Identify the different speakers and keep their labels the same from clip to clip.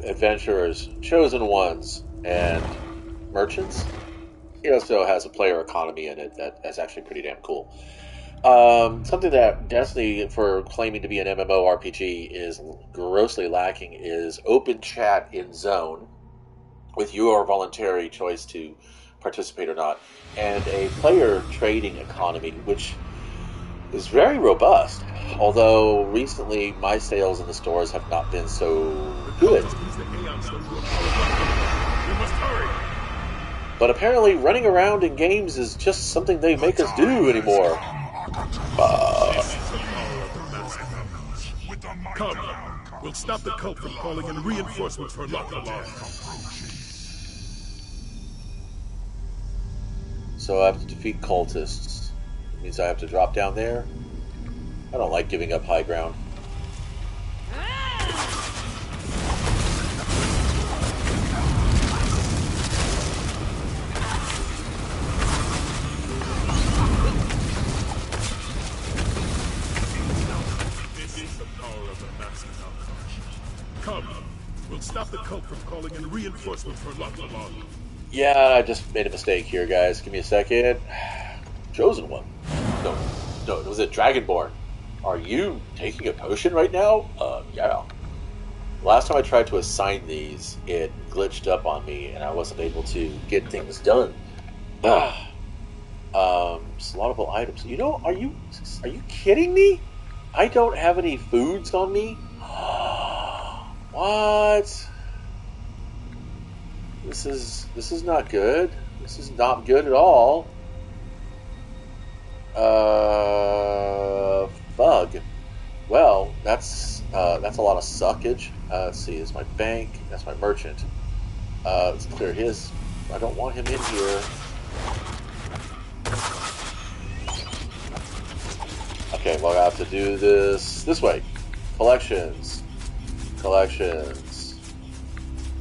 Speaker 1: adventurers, chosen ones, and merchants. It also has a player economy in it that is actually pretty damn cool. Something that Destiny, for claiming to be an MMORPG, is grossly lacking is open chat in zone with your voluntary choice to participate or not, and a player trading economy, which is very robust. Although recently my sales in the stores have not been so good. But apparently running around in games is just something they make us do anymore.
Speaker 2: Come, we'll stop the cult from calling in reinforcements for Lockerbie.
Speaker 1: So I have to defeat cultists. It means I have to drop down there. I don't like giving up high ground.
Speaker 2: This is the power of the Master. Come, we'll stop the cult from calling in reinforcements for Lockerbie.
Speaker 1: Yeah, I just made a mistake here, guys. Give me a second. Chosen one. No, it was a Dragonborn. Are you taking a potion right now? Yeah. Last time I tried to assign these, it glitched up on me, and I wasn't able to get things done. Slottable items. You know, are you kidding me? I don't have any foods on me? What? This is not good. This is not good at all. Fug. Well, that's a lot of suckage. Let's see, it's my bank. That's my merchant. Let's clear his. I don't want him in here. Okay, well, I have to do this way. Collections.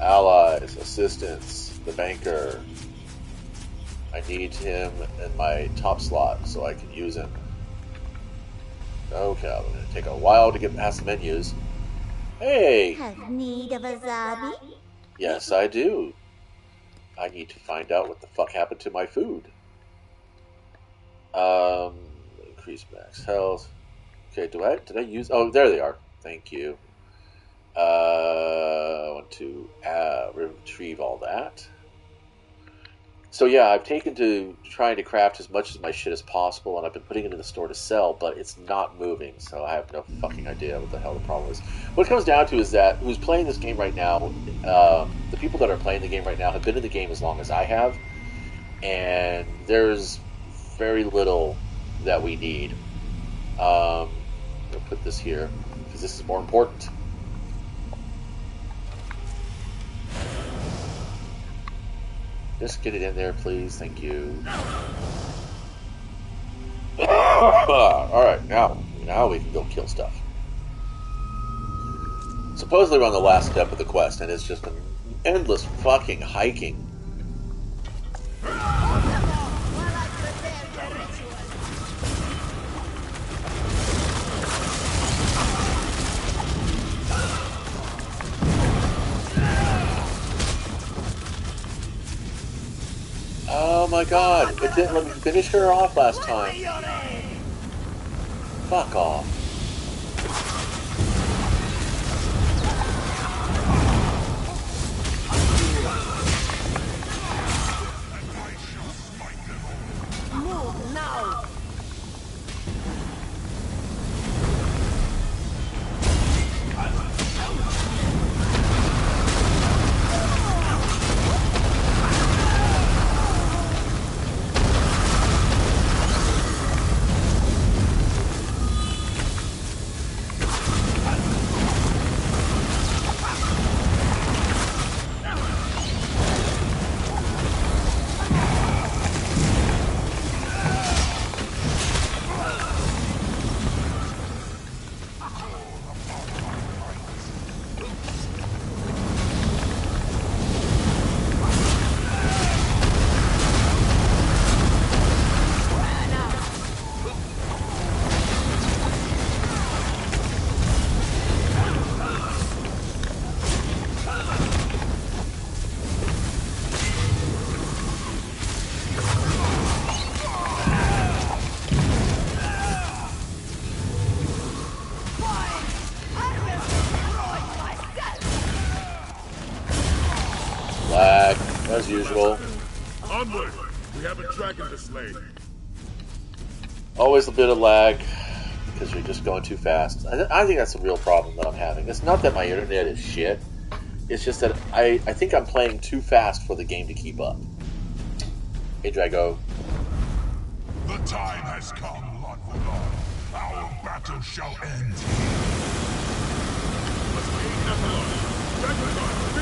Speaker 1: Allies, assistants, the banker. I need him in my top slot so I can use him. Okay, I'm going to take a while to get past the menus. Hey!
Speaker 3: Have need of a Zabi?
Speaker 1: Yes, I do. I need to find out what the fuck happened to my food. Increase max health. Okay, did I use... Oh, there they are. Thank you. I want to retrieve all that. So yeah, I've taken to trying to craft as much of my shit as possible, and I've been putting it in the store to sell, but it's not moving, so I have no fucking idea what the hell the problem is. What it comes down to is that who's playing this game right now, the people that are playing the game right now have been in the game as long as I have, and there's very little that we need. I'm going to put this here, because this is more important. Just get it in there, please. Thank you. Alright, now we can go kill stuff. Supposedly we're on the last step of the quest, and it's just an endless fucking hiking. Oh my god, it didn't let me finish her off last time. Fuck off.
Speaker 3: Move now!
Speaker 1: As usual.
Speaker 2: Onward! We have a dragon to slay.
Speaker 1: Always a bit of lag because you're just going too fast. I think that's the real problem that I'm having. It's not that my internet is shit. It's just that I think I'm playing too fast for the game to keep up. Hey, Drago.
Speaker 2: The time has come, Lord Volan. Our battle shall end. Let's gain Nephilim. Dragonlord,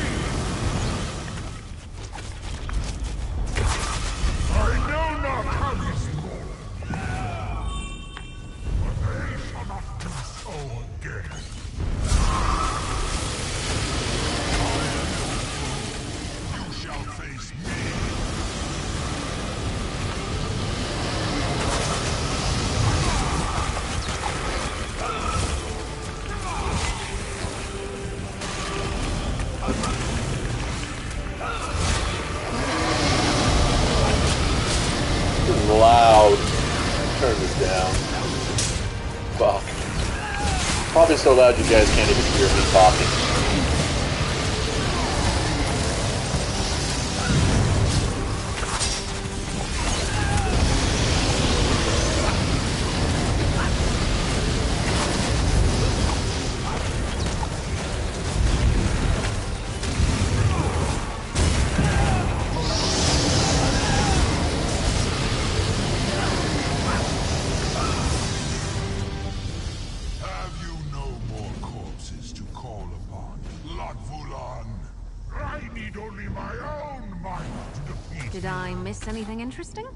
Speaker 2: I know not how he's born, but they shall not do so again. You shall face me.
Speaker 1: Loud. Turn this down. Fuck. Probably so loud you guys can't even hear me talking.
Speaker 4: Did I miss anything interesting?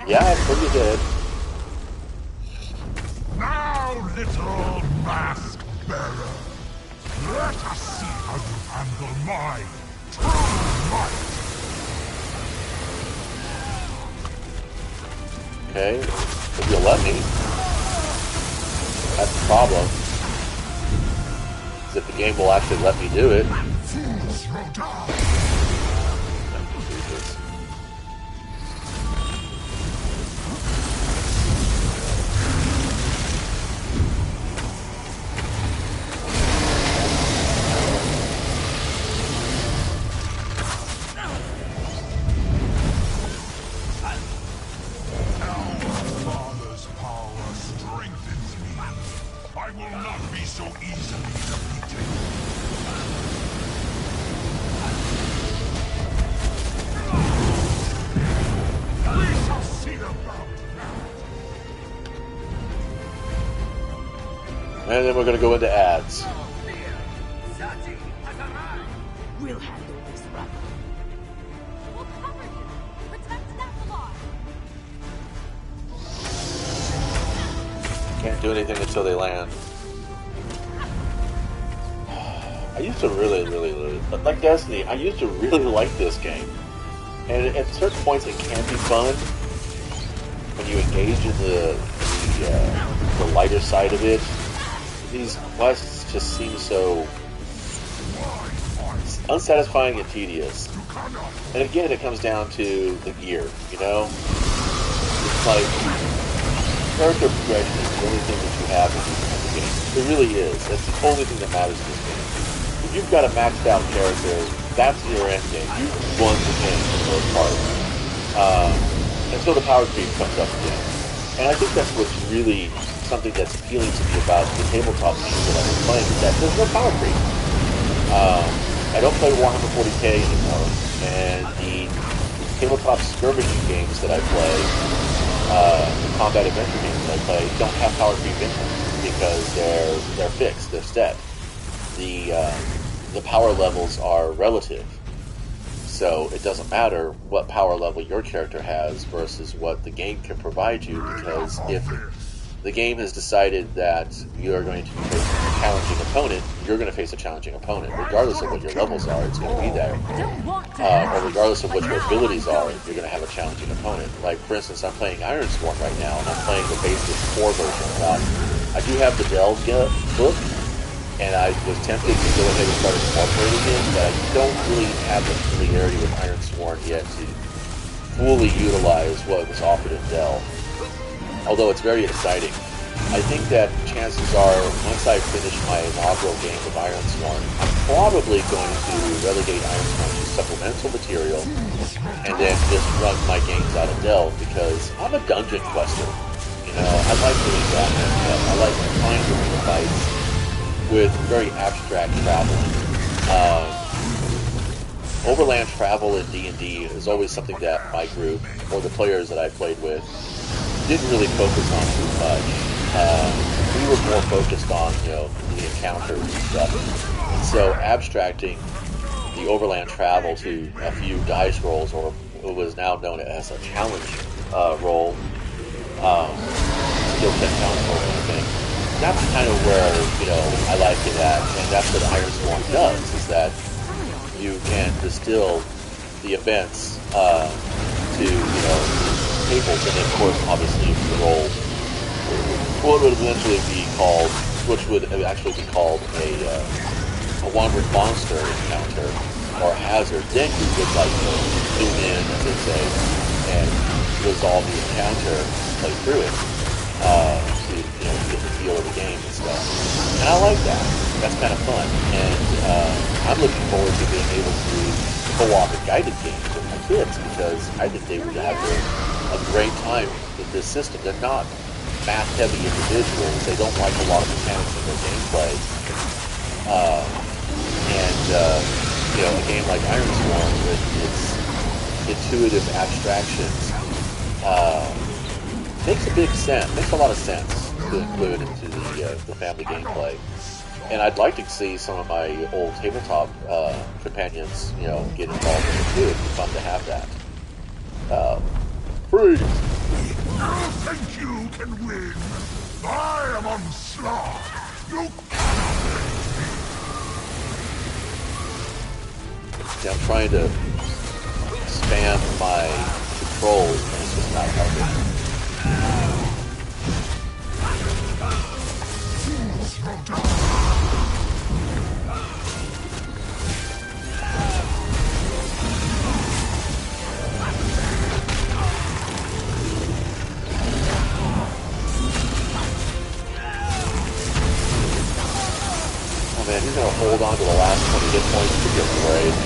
Speaker 1: Yeah, I think you did.
Speaker 2: Now, little mask bearer, let us see how you handle my true might.
Speaker 1: Okay, if you'll let me. That's the problem. Is if the game will actually let me do it.
Speaker 2: Fools will die.
Speaker 1: And then we're going to go into ads.
Speaker 3: We'll handle this, brother.
Speaker 4: We'll cover you. Protect Nephilim.
Speaker 1: Can't do anything until they land. I used to really like Destiny. I used to really like this game, and at certain points it can be fun when you engage in the lighter side of it. These quests just seem so unsatisfying and tedious. And again, it comes down to the gear, you know? It's like, character progression is the only thing that you have in the game. It really is. That's the only thing that matters in this game. If you've got a maxed out character, that's your end game. You've won the game for the most part. Until the power creep comes up again. And I think that's what's really something that's appealing to me about the tabletop games that I've been playing, is that there's no power creep. I don't play Warhammer 40k anymore, and the tabletop skirmishing games that I play, the combat adventure games that I play, don't have power creep in them because they're fixed, they're set. The power levels are relative. So it doesn't matter what power level your character has versus what the game can provide you, because if the game has decided that you are going to be facing a challenging opponent, you're going to face a challenging opponent. Regardless of what your levels are, it's going to be there. Or regardless of what your abilities are, you're going to have a challenging opponent. Like, for instance, I'm playing Ironsworn right now, and I'm playing the basic core version. I do have the Delve book, and I was tempted to go ahead and start incorporating it, but I don't really have the familiarity with Ironsworn yet to fully utilize what was offered in Delve. Although it's very exciting. I think that chances are, once I finish my inaugural game of Ironsworn, I'm probably going to relegate Ironsworn to supplemental material and then just run my games out of Delve because I'm a dungeon quester. You know, I like doing that kind of stuff. I like trying to win the fights with very abstract traveling. Overland travel in D&D is always something that my group or the players that I played with didn't really focus on too much. We were more focused on, you know, the encounters and stuff. And so abstracting the overland travel to a few dice rolls, or what was now known as a challenge roll, skill set challenge roll kind of thing. That's kind of where, you know, I like it at, and that's what Ironsworn does, is that you can distill the events to, you know, tables, and then of course, obviously, if you roll what would eventually be called, which would actually be called a wandering monster encounter or a hazard, then you would like to zoom in, as they say, and resolve the encounter, play through it, to, you know, get the feel of the game and stuff. And I like that. That's kind of fun. And I'm looking forward to being able to co-op and guided games with my kids, because I think they would have a great time with this system. They're not math-heavy individuals. They don't like a lot of mechanics in their gameplay. You know, a game like Ironsworn with its intuitive abstractions makes a lot of sense to include into the family gameplay. And I'd like to see some of my old tabletop companions, you know, get involved in it too. It'd be fun to have that. Freeze!
Speaker 2: You think you can win? I am Onslaught! You cannot beat me!
Speaker 1: See, I'm trying to spam my controls, and it's just not helping. Oh man, he's gonna hold on to the last 20 hit points to get great.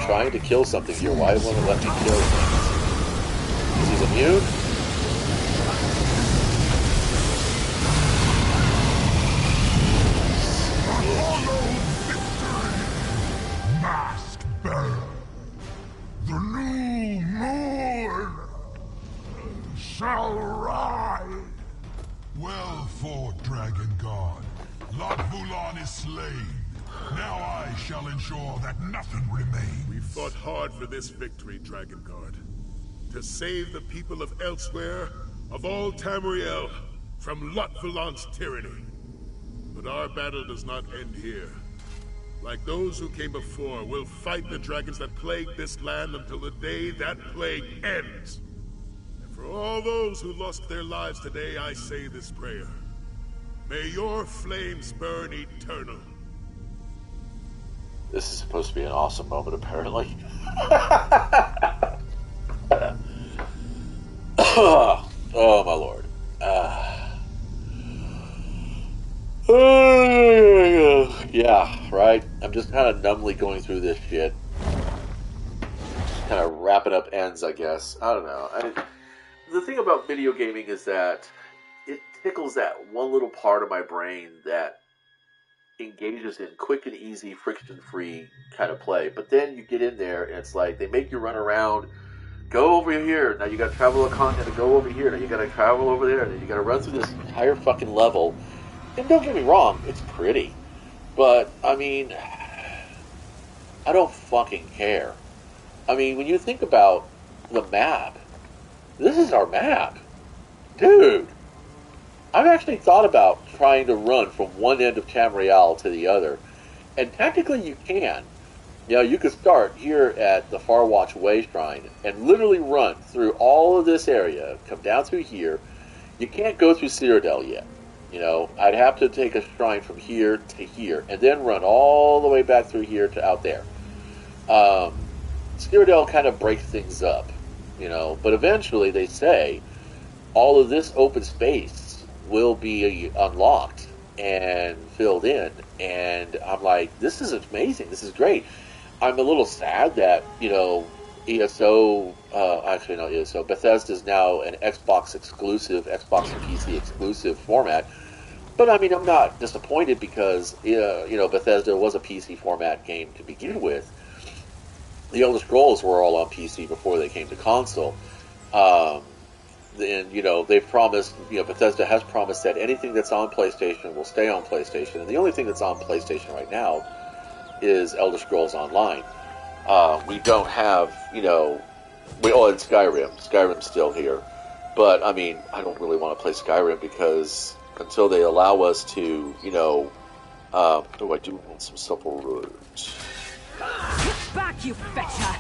Speaker 1: Trying to kill something here. Why won't it let me kill things? Is he immune?
Speaker 2: Masked Bearer, the new moon shall rise. Well fought, Dragon God. Lot Vulan is slain. Now I shall ensure that nothing remains.
Speaker 5: We fought hard for this victory, Dragon Guard. To save the people of Elsewhere, of all Tamriel, from Lot Vulan's tyranny. But our battle does not end here. Like those who came before, we'll fight the dragons that plague this land until the day that plague ends. And for all those who lost their lives today, I say this prayer. May your flames burn eternal.
Speaker 1: This is supposed to be an awesome moment, apparently. Oh, my lord. Yeah, right? I'm just kind of numbly going through this shit. Kind of wrapping up ends, I guess. I don't know. The thing about video gaming is that it tickles that one little part of my brain that engages in quick and easy, friction-free kind of play. But then you get in there, and it's like, they make you run around, go over here, now you gotta travel a continent to go over here, now you gotta travel over there, and then you gotta run through this entire fucking level. And don't get me wrong, it's pretty. But, I mean, I don't fucking care. I mean, when you think about the map, this is our map. Dude! I've actually thought about trying to run from one end of Tamriel to the other. And technically you can. You know, you could start here at the Farwatch Way Shrine and literally run through all of this area, come down through here. You can't go through Cyrodiil yet. You know, I'd have to take a shrine from here to here, and then run all the way back through here to out there. Cyrodiil kind of breaks things up. you know. But eventually, they say all of this open space will be unlocked and filled in, and I'm like, this is amazing. This is great. I'm a little sad that, you know, ESO, actually not ESO, Bethesda is now an Xbox exclusive, Xbox and PC exclusive format. But I mean, I'm not disappointed because, you know, Bethesda was a PC format game to begin with. The Elder Scrolls were all on PC before they came to console. And, you know, they've promised, you know, Bethesda has promised that anything that's on PlayStation will stay on PlayStation. And the only thing that's on PlayStation right now is Elder Scrolls Online. We don't have, you know, and Skyrim. Skyrim's still here. But, I mean, I don't really want to play Skyrim because until they allow us to, you know, I do want some supple root.
Speaker 3: Get back, you fetcher!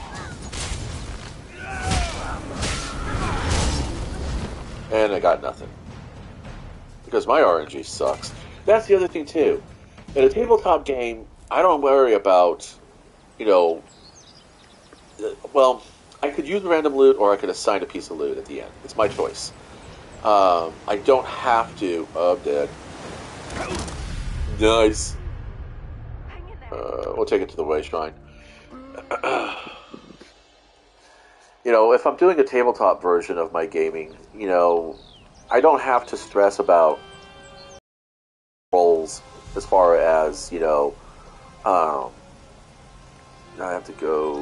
Speaker 1: And I got nothing. Because my RNG sucks. That's the other thing, too. In a tabletop game, I don't worry about, you know, well, I could use random loot or I could assign a piece of loot at the end. It's my choice. I don't have to. Oh, I'm dead. Nice. We'll take it to the way shrine. You know, if I'm doing a tabletop version of my gaming, you know, I don't have to stress about roles as far as, you know, I have to go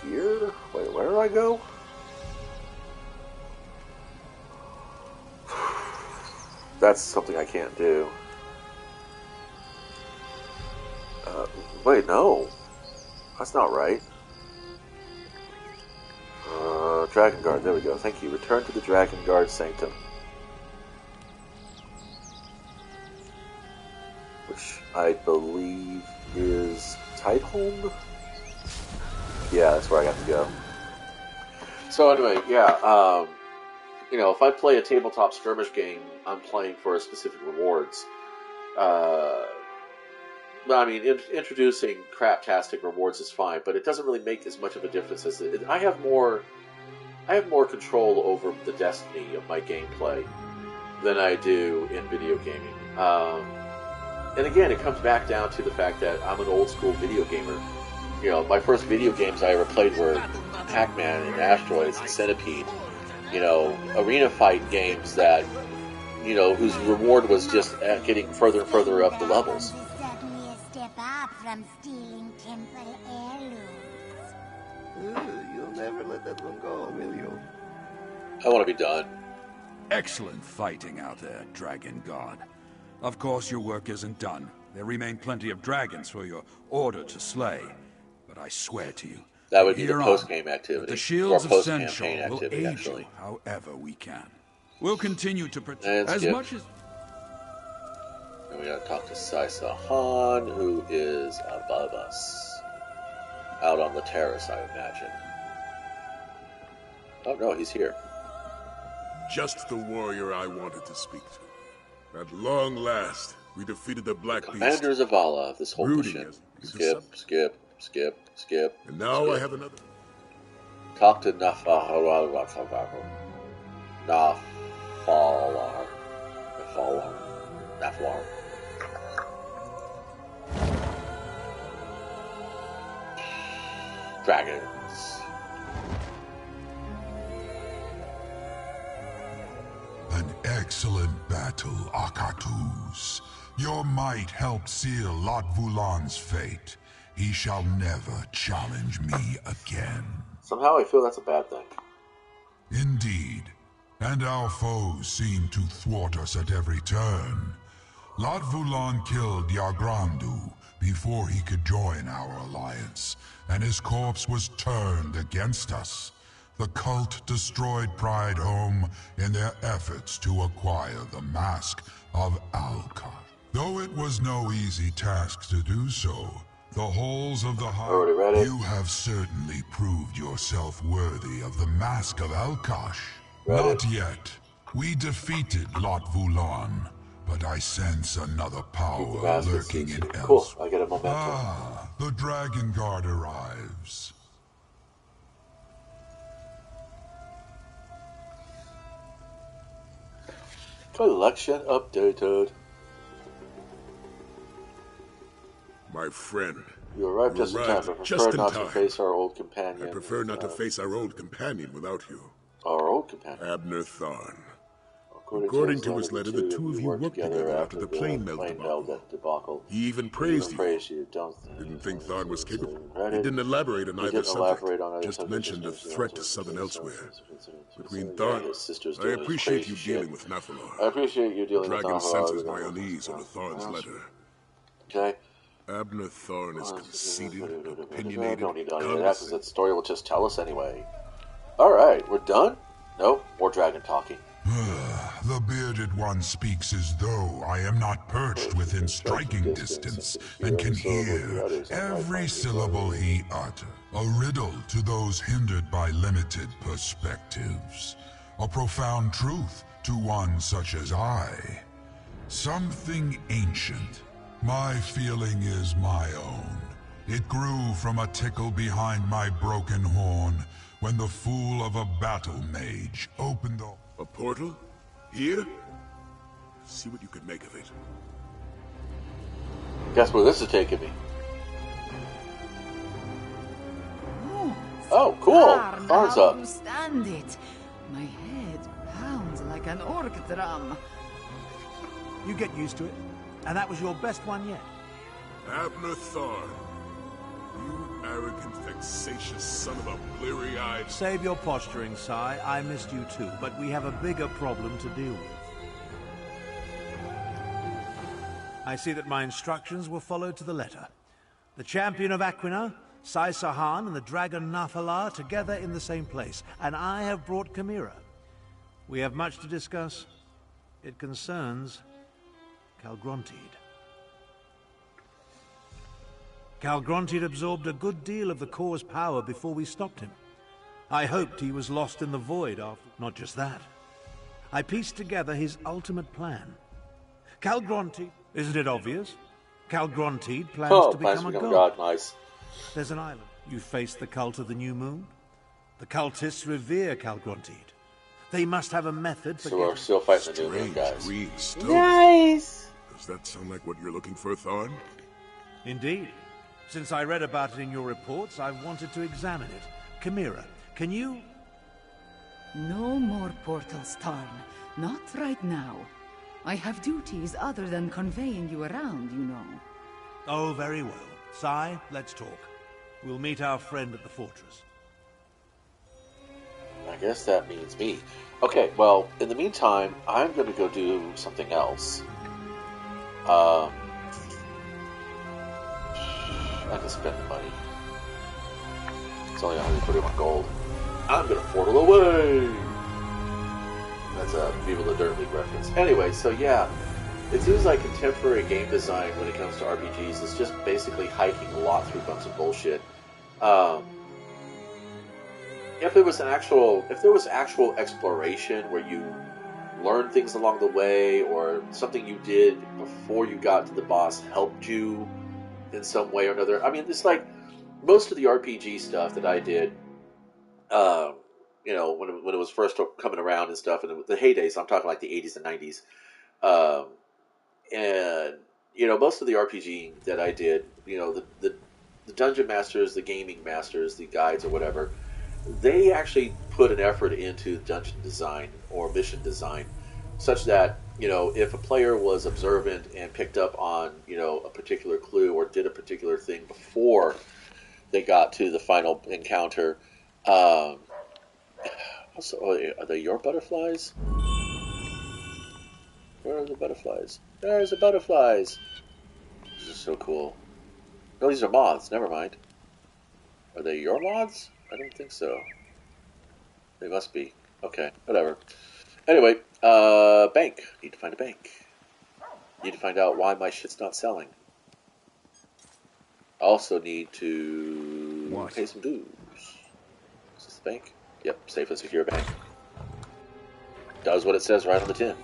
Speaker 1: here? Wait, where do I go? That's something I can't do. Wait, no. That's not right. Drakengard, there we go. Thank you. Return to the Drakengard Sanctum. Which I believe is Tideholm? Yeah, that's where I got to go. So anyway, yeah, you know, if I play a tabletop skirmish game, I'm playing for specific rewards. I mean, introducing craptastic rewards is fine, but it doesn't really make as much of a difference as I have more control over the destiny of my gameplay than I do in video gaming. And again, it comes back down to the fact that I'm an old school video gamer. You know, my first video games I ever played were Pac-Man and Asteroids and Centipede. You know, arena fight games that, you know, whose reward was just getting further and further up the levels.
Speaker 6: From stealing temple heirlooms. You'll never let that one go, will you?
Speaker 1: I want to be done.
Speaker 7: Excellent fighting out there, Dragon God. Of course, your work isn't done. There remain plenty of dragons for your order to slay. But I swear to you,
Speaker 1: that would be the post-game activity.
Speaker 7: The Shields of
Speaker 1: Sensual
Speaker 7: will aid you however we can. We'll continue to protect as much as...
Speaker 1: And we gotta talk to Saisa Han, who is above us. Out on the terrace, I imagine. Oh no, he's here.
Speaker 5: Just the warrior I wanted to speak to. At long last, we defeated the Black Beast.
Speaker 1: Commander Zavala of this whole mission. Skip.
Speaker 5: And now I have another.
Speaker 1: Talk to Nafalar. Dragons.
Speaker 2: An excellent battle, Akatus. Your might helped seal Lot Vulan's fate. He shall never challenge me again.
Speaker 1: Somehow I feel that's a bad thing.
Speaker 2: Indeed. And our foes seem to thwart us at every turn. Lot Vulan killed Yagrandu before he could join our alliance, and his corpse was turned against us. The cult destroyed Pride Home in their efforts to acquire the Mask of Alkash. Though it was no easy task to do so, the halls of the heart, you have certainly proved yourself worthy of the Mask of Alkash. Not yet. We defeated Lot Vulan, but I sense another power lurking in Elf.
Speaker 1: Cool, I get a momentum.
Speaker 2: Ah, the Dragon Guard arrives.
Speaker 1: Collection updated.
Speaker 5: My friend.
Speaker 1: You arrived just in time, but prefer not to face our old companion.
Speaker 5: I prefer not to face our old companion without you.
Speaker 1: Our old companion?
Speaker 5: Abner Tharn. According to his letter, the two of you worked together after the plane melt debacle. He even praised you. Didn't think Tharn was capable. He didn't elaborate on either subject, just mentioned a threat to Southern Elsewhere. Between Tharn, I appreciate you dealing with Nathalar.
Speaker 1: I appreciate you dealing with
Speaker 5: Dragon
Speaker 1: Nathalar.
Speaker 5: senses my unease over Tharn's letter.
Speaker 1: Okay.
Speaker 5: Abner Tharn is conceited,
Speaker 1: I
Speaker 5: opinionated,
Speaker 1: don't need to do that because that story will just tell us anyway. Alright, we're done? Nope, more dragon talking.
Speaker 2: The bearded one speaks as though I am not perched within striking distance and can hear every syllable he utters. A riddle to those hindered by limited perspectives. A profound truth to one such as I. Something ancient. My feeling is my own. It grew from a tickle behind my broken horn when the fool of a battle mage opened the...
Speaker 5: A portal? Here? See what you could make of it.
Speaker 1: Guess where this is taking me? Oh, cool! Tharn's up.
Speaker 3: Understand it. My head pounds like an orc drum.
Speaker 8: You get used to it. And that was your best one yet.
Speaker 5: Abner Tharn. You arrogant, vexatious son of a bleary-eyed...
Speaker 8: Save your posturing, Sai. I missed you too, but we have a bigger problem to deal with. I see that my instructions were followed to the letter. The champion of Aquina, Sai Sahan, and the dragon Nathalar together in the same place, and I have brought Chimera. We have much to discuss. It concerns Calgrontiid. Calgrontiid absorbed a good deal of the Core's power before we stopped him. I hoped he was lost in the void after... Not just that. I pieced together his ultimate plan. Calgrontiid... Isn't it obvious? Calgrontiid plans to become a god.
Speaker 1: Nice.
Speaker 8: There's an island. You face the cult of the New Moon. The cultists revere Calgrontiid. They must have a method for...
Speaker 1: So we're still fighting the New Moon guys.
Speaker 5: Nice! Does that sound like what you're looking for, Tharn?
Speaker 8: Indeed. Since I read about it in your reports, I wanted to examine it. Chimera, can you...
Speaker 3: No more portals, Tharn. Not right now. I have duties other than conveying you around, you know.
Speaker 8: Oh, very well. Sai, let's talk. We'll meet our friend at the fortress.
Speaker 1: I guess that means me. Okay, well, in the meantime, I'm going to go do something else. I can spend the money. It's only 131 gold. I'm going to portal away! That's a Viva la Dirt League reference. Anyway, so yeah, it seems like contemporary game design when it comes to RPGs is just basically hiking a lot through a bunch of bullshit. If there was actual exploration where you learned things along the way, or something you did before you got to the boss helped you in some way or another. I mean, it's like most of the RPG stuff that I did, you know, when it was first coming around and stuff, and the heydays, I'm talking like the 80s and 90s, and you know, most of the RPG that I did, you know, the dungeon masters, the gaming masters, the guides or whatever, they actually put an effort into dungeon design or mission design, such that, you know, if a player was observant and picked up on, you know, a particular clue or did a particular thing before they got to the final encounter, also, are they your butterflies? Where are the butterflies? There's the butterflies! This is so cool. No, these are moths, never mind. Are they your moths? I don't think so. They must be. Okay, whatever. Anyway, bank. Need to find a bank. Need to find out why my shit's not selling. Also need to pay some dues. Is this the bank? Yep, safe and secure bank. Does what it says right on the tin.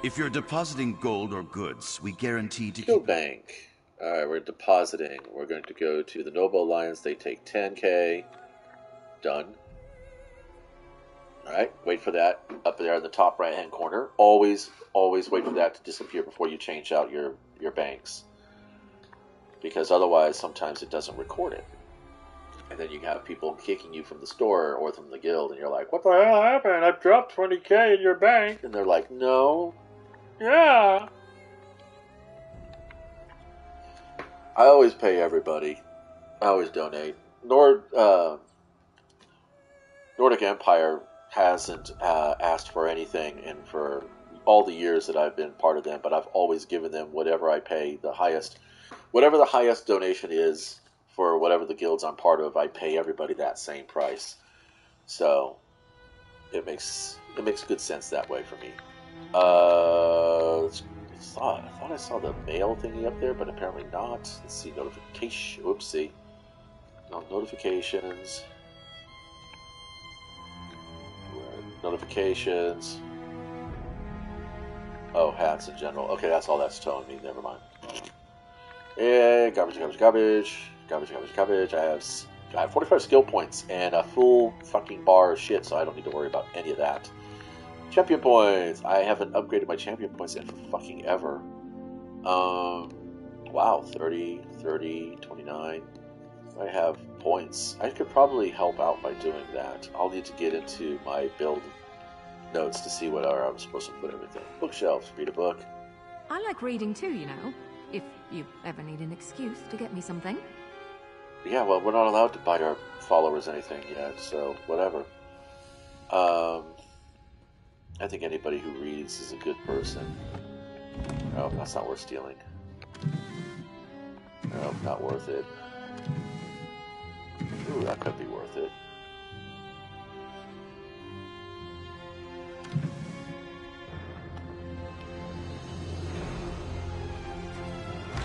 Speaker 9: If you're depositing gold or goods, we guarantee to
Speaker 1: keep... bank. Alright, we're depositing. We're going to go to the Noble Alliance. They take 10k. Done. All right, wait for that up there in the top right-hand corner. Always wait for that to disappear before you change out your banks. Because otherwise, sometimes it doesn't record it. And then you have people kicking you from the store or from the guild, and you're like, what the hell happened? I dropped 20k in your bank. And they're like, no. Yeah. I always pay everybody. I always donate. Nordic Empire hasn't asked for anything in for all the years that I've been part of them, but I've always given them whatever I pay, whatever the highest donation is for whatever the guilds I'm part of, I pay everybody that same price. So it makes good sense that way for me. I thought I saw the mail thingy up there, but apparently not. Let's see, notification. Oopsie. No notifications. Notifications. Oh, hats in general. Okay, that's all that's telling me. Never mind. Yeah, garbage. I have 45 skill points and a full fucking bar of shit, so I don't need to worry about any of that. Champion points. I haven't upgraded my champion points in fucking ever. Wow, 30, 29. I have points. I could probably help out by doing that. I'll need to get into my build notes to see where I'm supposed to put everything. Bookshelves, read a book.
Speaker 4: I like reading too, you know. If you ever need an excuse to get me something.
Speaker 1: Yeah, well, we're not allowed to buy our followers anything yet, so whatever. I think anybody who reads is a good person. Oh, that's not worth stealing. No, not worth it. Ooh, that could be worth it.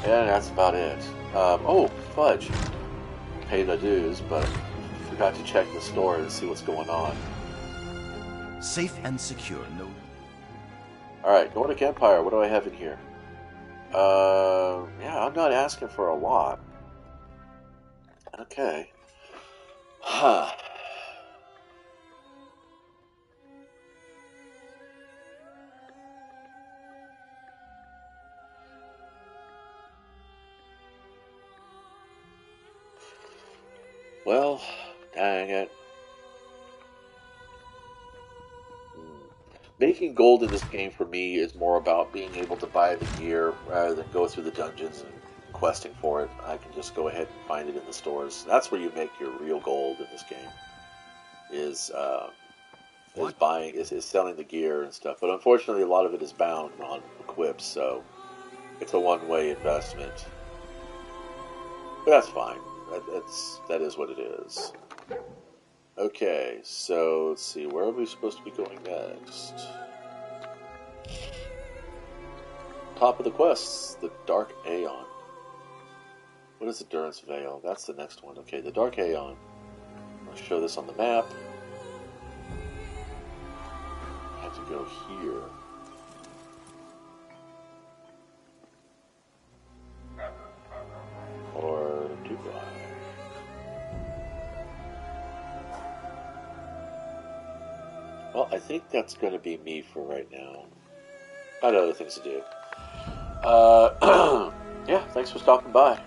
Speaker 1: And that's about it. Oh, fudge. Pay the dues, but forgot to check the store and see what's going on.
Speaker 9: Safe and secure, no.
Speaker 1: Alright, Nordic Empire, what do I have in here? Yeah, I'm not asking for a lot. Okay. Huh. Well, dang it. Making gold in this game for me is more about being able to buy the gear rather than go through the dungeons and questing for it. I can just go ahead and find it in the stores. That's where you make your real gold in this game. Is buying, is selling the gear and stuff. But unfortunately, a lot of it is bound on equips, so it's a one-way investment. But that's fine. That is what it is. Okay, so let's see, where are we supposed to be going next? Top of the quests, the Dark Aeon. What is the Durance Vale? That's the next one. Okay, the Dark Aeon. I'll show this on the map. I have to go here. Or do I? Well, I think that's going to be me for right now. I got other things to do. Yeah, thanks for stopping by.